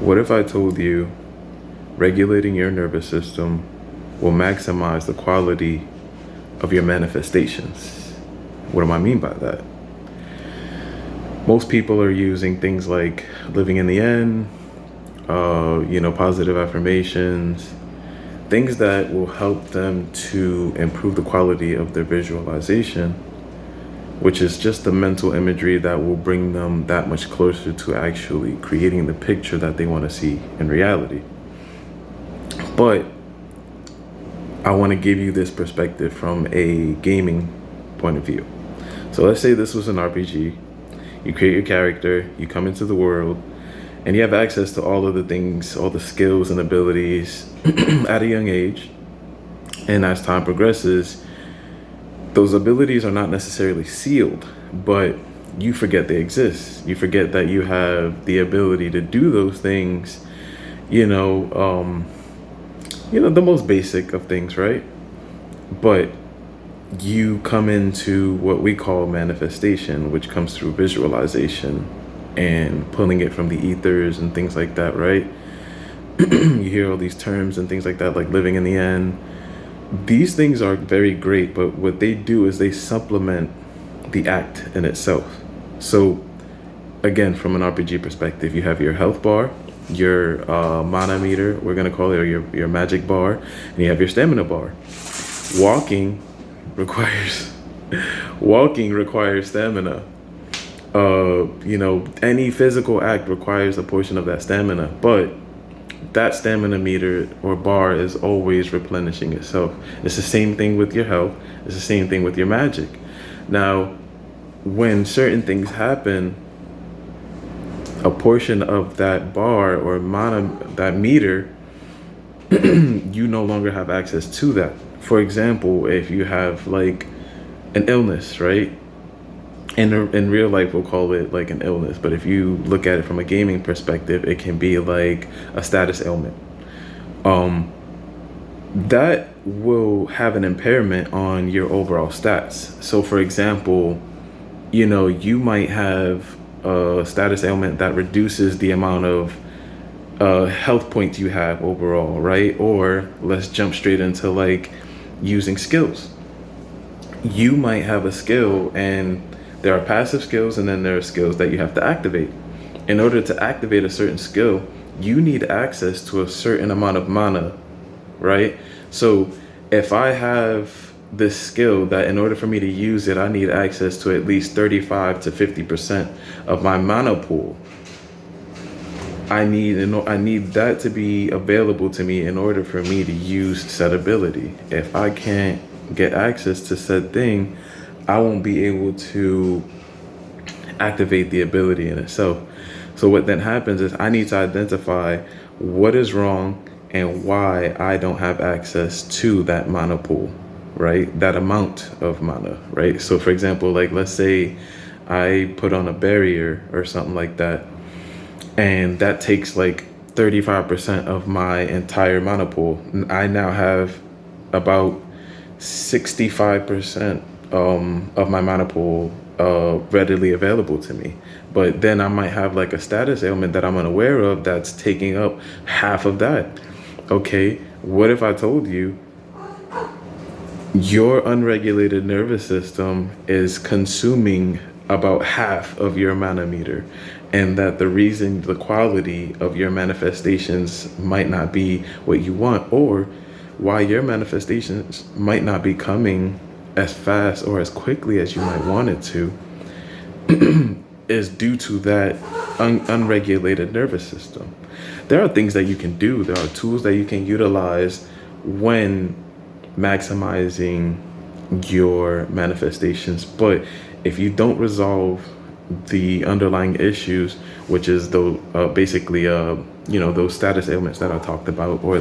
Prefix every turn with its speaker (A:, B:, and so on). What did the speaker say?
A: What if I told you regulating your nervous system will maximize the quality of your manifestations? What do I mean by that? Most people are using things like living in the end, positive affirmations, things that will help them to improve the quality of their visualization, which is just the mental imagery that will bring them that much closer to actually creating the picture that they want to see in reality. But I want to give you this perspective from a gaming point of view. So let's say this was an RPG. You create your character, you come into the world, and you have access to all of the things, all the skills and abilities at a young age. And as time progresses, those abilities are not necessarily sealed, but you forget they exist. You forget that you have the ability to do those things, the most basic of things, right? But you come into what we call manifestation, which comes through visualization and pulling it from the ethers and things like that, right? You hear all these terms and things like that, like living in the end. These things are very great, but what they do is they supplement the act in itself. So again, from an RPG perspective, you have your health bar, your mana meter, we're going to call it, or your magic bar, and you have your stamina bar. Walking requires stamina. Any physical act requires a portion of that stamina, but that stamina meter or bar is always replenishing itself. It's the same thing with your health. It's the same thing with your magic. Now, when certain things happen, a portion of that bar or mana, that meter, you no longer have access to that. For example, if you have like an illness, right? In real life, we'll call it like an illness. But if you look at it from a gaming perspective, it can be like a status ailment. That will have an impairment on your overall stats. So for example, you might have a status ailment that reduces the amount of health points you have overall, right? Or let's jump straight into like using skills. You might have a skill, and there are passive skills, and then there are skills that you have to activate. In order to activate a certain skill, you need access to a certain amount of mana, right? So if I have this skill that in order for me to use it, I need access to at least 35 to 50% of my mana pool. I need that to be available to me in order for me to use said ability. If I can't get access to said thing, I won't be able to activate the ability in itself. So what then happens is I need to identify what is wrong and why I don't have access to that mana pool, right? That amount of mana, right? So for example, like let's say I put on a barrier or something like that, and that takes like 35% of my entire mana pool. I now have about 65% of my mana pool readily available to me. But then I might have like a status ailment that I'm unaware of that's taking up half of that. Okay, what if I told you your unregulated nervous system is consuming about half of your mana meter, and that the reason the quality of your manifestations might not be what you want, or why your manifestations might not be coming as fast or as quickly as you might want it to, is due to that unregulated nervous system. There are things that you can do. There are tools that you can utilize when maximizing your manifestations. But if you don't resolve the underlying issues, which is those those status ailments that I talked about, or